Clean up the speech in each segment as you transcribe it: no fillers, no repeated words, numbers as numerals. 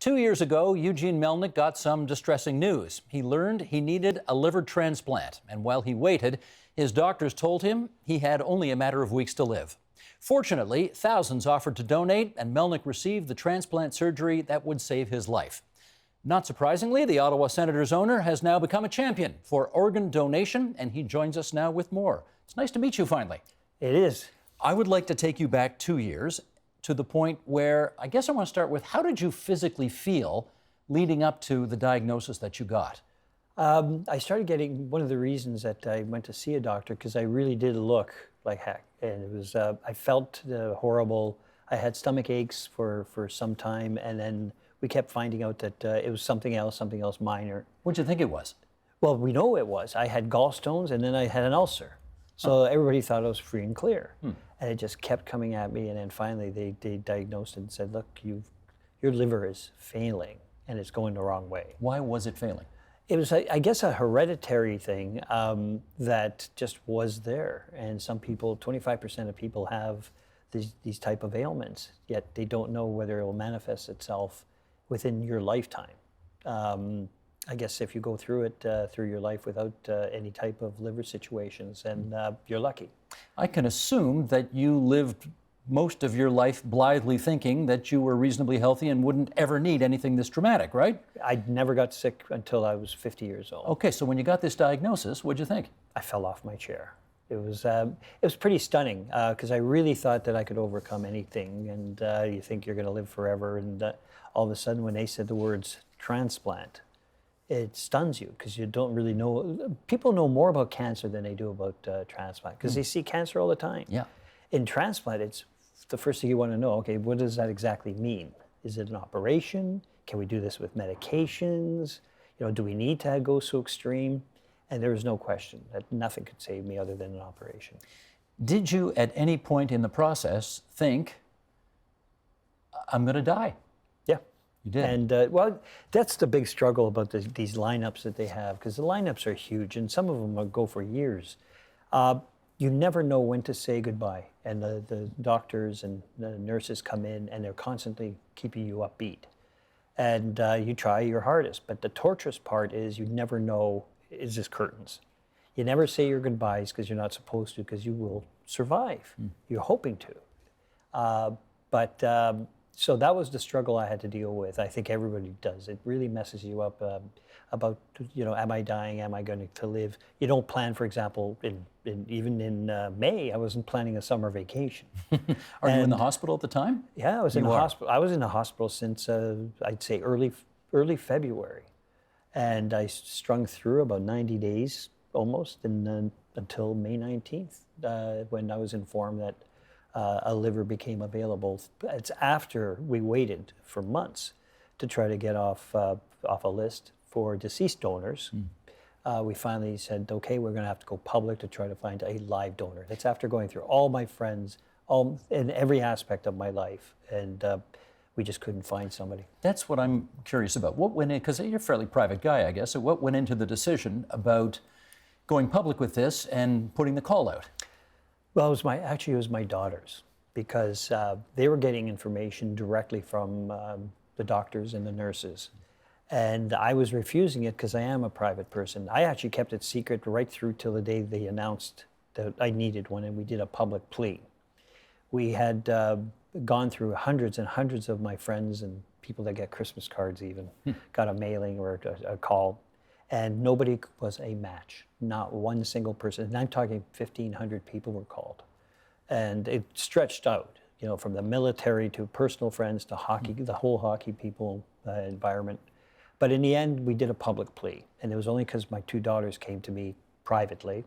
2 years ago, Eugene Melnick got some distressing news. He learned he needed a liver transplant, and while he waited, his doctors told him he had only a matter of weeks to live. Fortunately, thousands offered to donate, and Melnick received the transplant surgery that would save his life. Not surprisingly, the Ottawa Senators owner has now become a champion for organ donation, and he joins us now with more. It's nice to meet you finally. It is. I would like to take you back 2 years to the point where I guess I want to start with, how did you physically feel leading up to the diagnosis that you got? I started getting, one of the reasons that I went to see a doctor, because I really did look like heck. And it was, I felt horrible. I had stomach aches for some time, and then we kept finding out that it was something else minor. What'd you think it was? Well, we know it was. I had gallstones, and then I had an ulcer. So everybody thought I was free and clear. And it just kept coming at me, and then finally they diagnosed it and said, look, your liver is failing, and it's going the wrong way. Why was it failing? It was, I guess, a hereditary thing that just was there. And some people, 25% of people have these type of ailments, yet they don't know whether it will manifest itself within your lifetime. I guess if you go through it through your life without any type of liver situations, then you're lucky. I can assume that you lived most of your life blithely thinking that you were reasonably healthy and wouldn't ever need anything this dramatic, right? I never got sick until I was 50 years old. Okay, so when you got this diagnosis, what'd you think? I fell off my chair. It was pretty stunning because I really thought that I could overcome anything, and you think you're going to live forever, and all of a sudden when they said the words transplant, it stuns you because you don't really know. People know more about cancer than they do about transplant because they see cancer all the time. Yeah. In transplant, it's the first thing you want to know, okay, what does that exactly mean? Is it an operation? Can we do this with medications? You know, do we need to go so extreme? And there was no question that nothing could save me other than an operation. Did you at any point in the process think, I'm going to die? Yeah. You did? And well, that's the big struggle about these lineups that they have, because the lineups are huge, and some of them will go for years. You never know when to say goodbye, and the doctors and the nurses come in, and they're constantly keeping you upbeat. And you try your hardest, but the torturous part is you never know, is this curtains? You never say your goodbyes because you're not supposed to, because you will survive. You're hoping to. So that was the struggle I had to deal with. I think everybody does. It really messes you up about, you know, am I dying? Am I going to live? You don't plan, for example, even in May, I wasn't planning a summer vacation. Are you in the hospital at the time? Yeah, I was in the hospital. I was in the hospital since, I'd say, early February. And I strung through about 90 days almost, and until May 19th, when I was informed that a liver became available. It's after we waited for months to try to get off a list for deceased donors. We finally said, okay, we're going to have to go public to try to find a live donor. That's after going through all my friends, in every aspect of my life, and we just couldn't find somebody. That's what I'm curious about. What went in, because you're a fairly private guy, I guess, so what went into the decision about going public with this and putting the call out? Well, it was my daughters, because they were getting information directly from the doctors and the nurses. And I was refusing it because I am a private person. I actually kept it secret right through till the day they announced that I needed one, and we did a public plea. We had gone through hundreds and hundreds of my friends and people that get Christmas cards even, got a mailing or a call, and nobody was a match. Not one single person. And I'm talking 1,500 people were called. And it stretched out, you know, from the military to personal friends to hockey, the whole hockey people environment. But in the end, we did a public plea. And it was only because my two daughters came to me privately.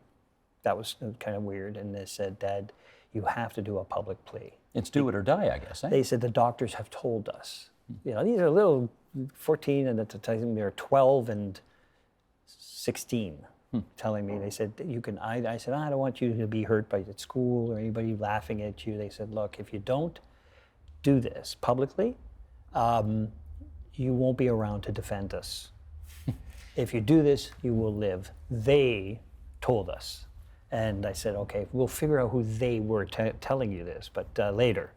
That was kind of weird. And they said, Dad, you have to do a public plea. It's do it or die, I guess, eh? They said, the doctors have told us. You know, these are little 14, and at the time they were 12 and 16. Telling me, they said, you can, I said, I don't want you to be hurt by at school or anybody laughing at you. They said, look, if you don't do this publicly, you won't be around to defend us. If you do this, you will live. They told us. And I said, okay, we'll figure out who they were telling you this, but later.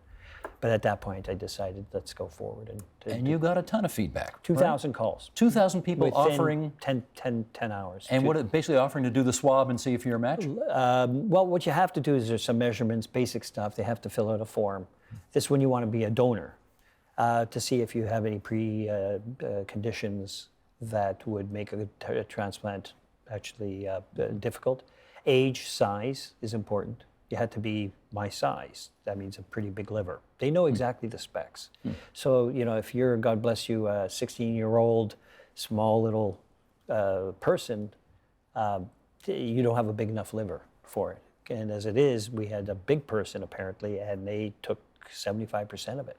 But at that point, I decided, let's go forward. And you got a ton of feedback. 2,000 calls. 2,000 people Within offering. 10 hours. And what basically offering to do the swab and see if you're a match? Well, what you have to do is there's some measurements, basic stuff. They have to fill out a form. This is when you want to be a donor to see if you have any conditions that would make a transplant actually difficult. Age, size is important. You had to be my size. That means a pretty big liver. They know exactly the specs. So, if you're, God bless you, a 16-year-old, small little person, you don't have a big enough liver for it. And as it is, we had a big person apparently, and they took 75% of it.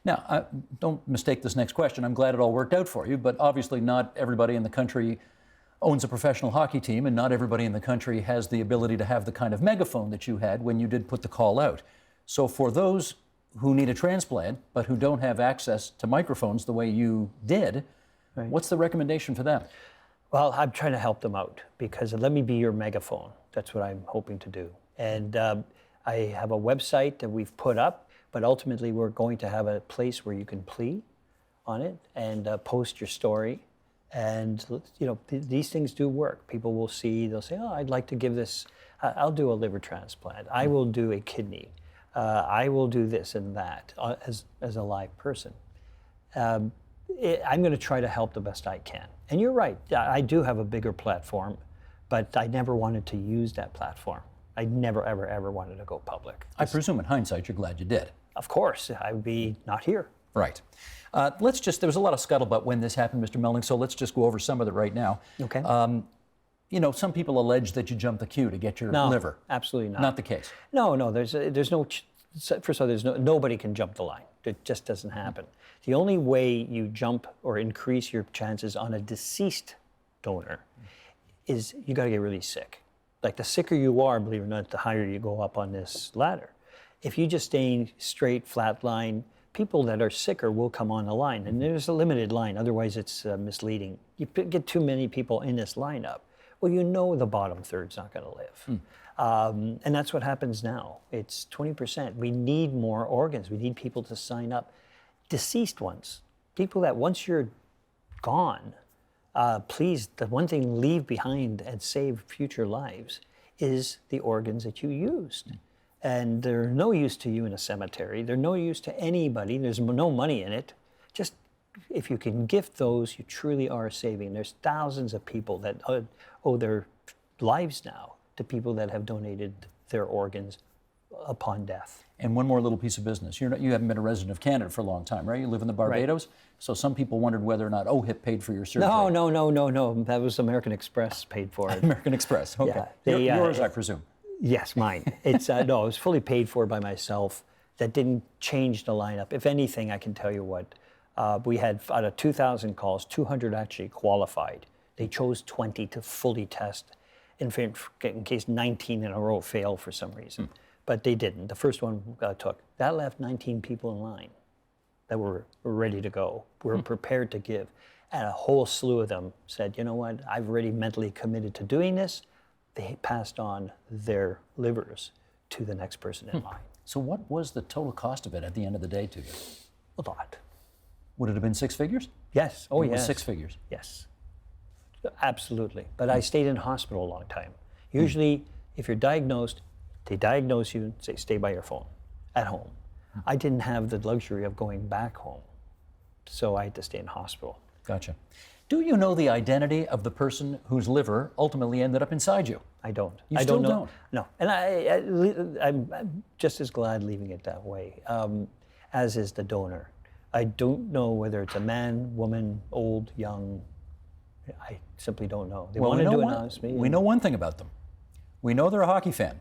Now, don't mistake this next question. I'm glad it all worked out for you, but obviously not everybody in the country owns a professional hockey team, and not everybody in the country has the ability to have the kind of megaphone that you had when you did put the call out. So for those who need a transplant, but who don't have access to microphones the way you did, Right. What's the recommendation for them? Well, I'm trying to help them out because let me be your megaphone. That's what I'm hoping to do. And I have a website that we've put up, but ultimately we're going to have a place where you can plea on it and post your story. And these things do work. People will see, they'll say, oh, I'd like to give this, I'll do a liver transplant. I will do a kidney. I will do this and that as a live person. I'm going to try to help the best I can. And you're right, I do have a bigger platform, but I never wanted to use that platform. I never, ever, ever wanted to go public. I presume in hindsight you're glad you did. Of course, I would be not here. Right. There was a lot of scuttlebutt when this happened, Mr. Melnyk, so let's just go over some of it right now. Okay. Some people allege that you jumped the queue to get your liver. Absolutely not. Not the case. No, there's no, first of all, nobody can jump the line. It just doesn't happen. The only way you jump or increase your chances on a deceased donor is you got to get really sick. Like the sicker you are, believe it or not, the higher you go up on this ladder. If you just stay straight, flat line, people that are sicker will come on the line. And there's a limited line, otherwise it's misleading. You get too many people in this lineup, well, the bottom third's not going to live. And that's what happens now. It's 20%. We need more organs. We need people to sign up. Deceased ones, people that once you're gone, please, the one thing leave behind and save future lives is the organs that you used. And they're no use to you in a cemetery. They're no use to anybody. There's no money in it. Just if you can gift those, you truly are saving. There's thousands of people that owe their lives now to people that have donated their organs upon death. And one more little piece of business. You haven't been a resident of Canada for a long time, right? You live in the Barbados. Right. So some people wondered whether or not OHIP paid for your surgery. No. That was American Express paid for it. American Express, okay. Yeah, yours, I presume. Yes, mine. It's no, it was fully paid for by myself. That didn't change the lineup. If anything, I can tell you what, we had out of 2,000 calls, 200 actually qualified. They chose 20 to fully test in case 19 in a row fail for some reason. But they didn't. The first one took. That left 19 people in line that were ready to go, were prepared to give. And a whole slew of them said, you know what, I've already mentally committed to doing this. They passed on their livers to the next person in line. So what was the total cost of it at the end of the day to you? A lot. Would it have been six figures? Yes. Oh, it yes. was six figures? Yes. Absolutely. But I stayed in hospital a long time. Usually, if you're diagnosed, they diagnose you and say, stay by your phone at home. I didn't have the luxury of going back home, so I had to stay in hospital. Gotcha. Do you know the identity of the person whose liver ultimately ended up inside you? I don't. You still don't? No. And I'm just as glad leaving it that way, as is the donor. I don't know whether it's a man, woman, old, young. I simply don't know. They want to do it. We know one thing about them. We know they're a hockey fan.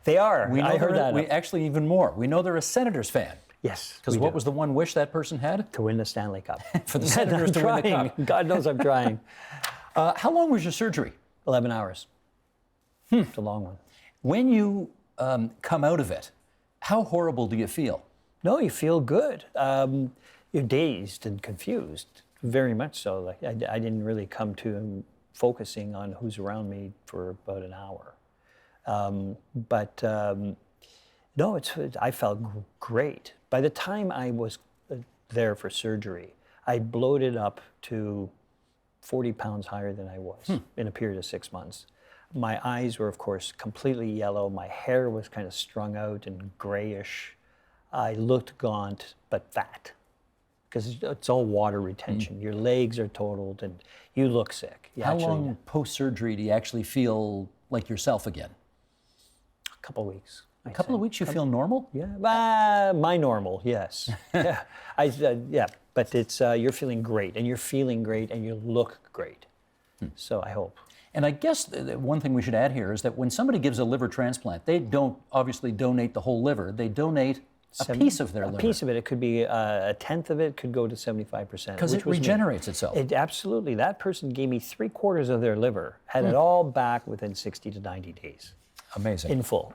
They are. I heard that. Actually, even more. We know they're a Senators fan. Yes. Because what was the one wish that person had? To win the Stanley Cup. For the Senators to win the Cup. God knows I'm trying. How long was your surgery? 11 hours. It's a long one. When you come out of it, how horrible do you feel? No, you feel good. You're dazed and confused, very much so. Like I didn't really come to focusing on who's around me for about an hour. But No, I felt great. By the time I was there for surgery, I bloated up to 40 pounds higher than I was in a period of 6 months. My eyes were, of course, completely yellow. My hair was kind of strung out and grayish. I looked gaunt, but fat, because it's all water retention. Your legs are totaled, and you look sick. How long post-surgery do you actually feel like yourself again? A couple of weeks. A couple of weeks, you feel normal? Yeah, my normal, yes. Yeah, but it's you're feeling great, and you're feeling great, and you look great. So I hope. And I guess the one thing we should add here is that when somebody gives a liver transplant, they don't obviously donate the whole liver. They donate a piece of their liver. A piece of it. It could be a tenth of it, could go to 75%. Because it regenerates itself. Absolutely. That person gave me 3/4 of their liver, had it all back within 60 to 90 days. Amazing. In full.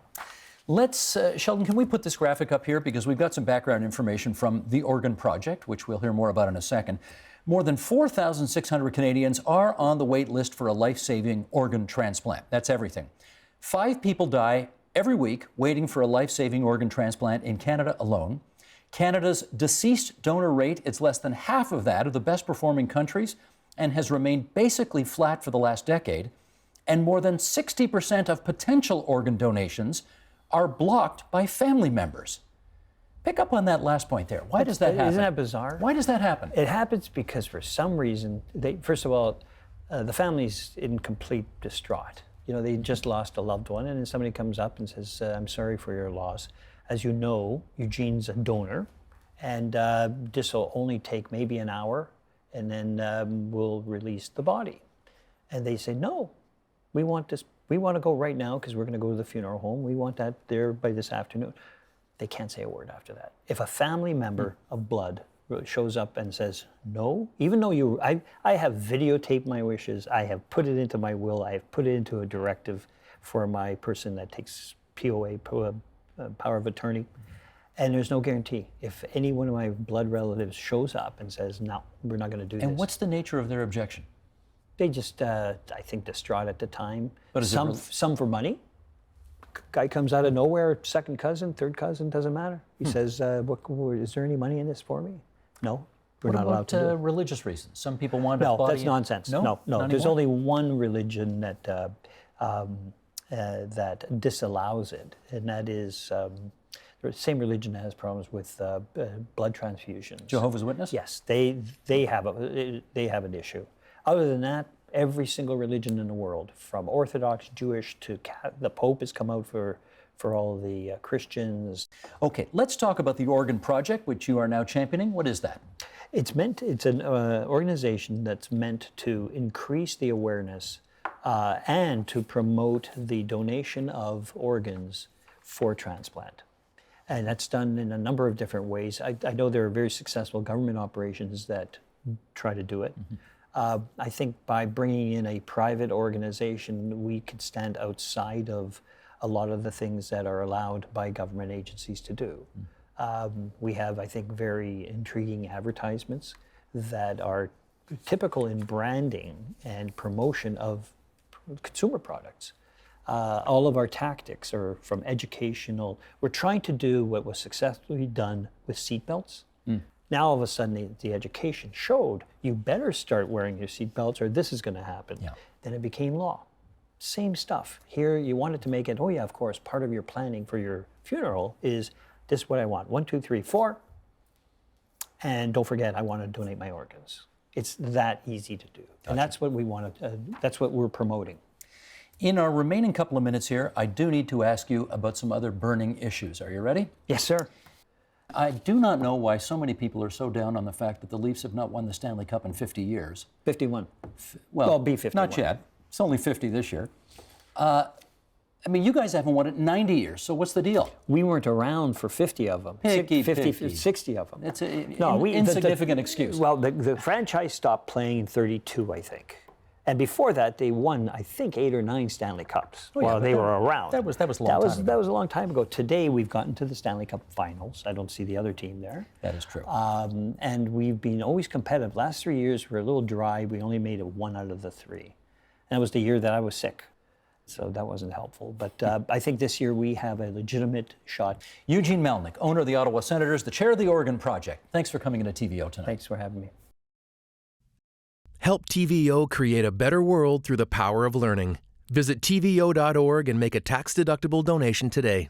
Let's, Sheldon, can we put this graphic up here? Because we've got some background information from the Organ Project, which we'll hear more about in a second. More than 4,600 Canadians are on the wait list for a life-saving organ transplant. That's everything. 5 people die every week waiting for a life-saving organ transplant in Canada alone. Canada's deceased donor rate is less than half of that of the best-performing countries and has remained basically flat for the last decade. And more than 60% of potential organ donations are blocked by family members. Pick up on that last point there. Why does that happen? Isn't that bizarre? Why does that happen? It happens because for some reason, first of all, the family's in complete distraught. You know, they just lost a loved one, and then somebody comes up and says, I'm sorry for your loss. As you know, Eugene's a donor, and this will only take maybe an hour, and then we'll release the body. And they say, no, we want this. We want to go right now because we're going to go to the funeral home. We want that there by this afternoon. They can't say a word after that. If a family member of blood shows up and says no, even though I have videotaped my wishes, I have put it into my will, I have put it into a directive for my person that takes POA, power of attorney, and there's no guarantee. If any one of my blood relatives shows up and says, no, we're not going to do this. And what's the nature of their objection? They just, I think, distraught at the time. But some for money. Guy comes out of nowhere, second cousin, third cousin, doesn't matter. He says, is there any money in this for me? No, we're not allowed to do it. Religious reasons? Some people want a body. No, that's nonsense. No. There's only one religion that that disallows it, and that is the same religion that has problems with blood transfusions. Jehovah's Witness? Yes, they have an issue. Other than that, every single religion in the world, from Orthodox, Jewish to the Pope has come out for all the Christians. Okay, let's talk about the Organ Project, which you are now championing. What is that? It's an organization that's meant to increase the awareness and to promote the donation of organs for transplant. And that's done in a number of different ways. I know there are very successful government operations that try to do it. I think by bringing in a private organization, we could stand outside of a lot of the things that are allowed by government agencies to do. We have, I think, very intriguing advertisements that are typical in branding and promotion of consumer products. All of our tactics are from educational. We're trying to do what was successfully done with seatbelts. Now, all of a sudden, the education showed you better start wearing your seatbelts or this is going to happen. Yeah. Then it became law. Same stuff. Here, you wanted to make it, oh yeah, of course, part of your planning for your funeral is this is what I want. 1, 2, 3, 4. And don't forget, I want to donate my organs. It's that easy to do. Gotcha. And that's what we want to, that's what we're promoting. In our remaining couple of minutes here, I do need to ask you about some other burning issues. Are you ready? Yes, sir. I do not know why so many people are so down on the fact that the Leafs have not won the Stanley Cup in 50 years. 51. Well, be 51. Not yet. It's only 50 this year. I mean, you guys haven't won it in 90 years, so what's the deal? We weren't around for 50 of them. 60 of them. It's an insignificant excuse. Well, the franchise stopped playing in 32, I think. And before that, they won, I think, 8 or 9 Stanley Cups while they were around. That was a long time ago. That was a long time ago. Today, we've gotten to the Stanley Cup finals. I don't see the other team there. That is true. And we've been always competitive. Last 3 years were a little dry. We only made it 1 out of the 3. And it was the year that I was sick. So that wasn't helpful. But I think this year we have a legitimate shot. Eugene Melnyk, owner of the Ottawa Senators, the chair of the Oregon Project. Thanks for coming into TVO tonight. Thanks for having me. Help TVO create a better world through the power of learning. Visit TVO.org and make a tax-deductible donation today.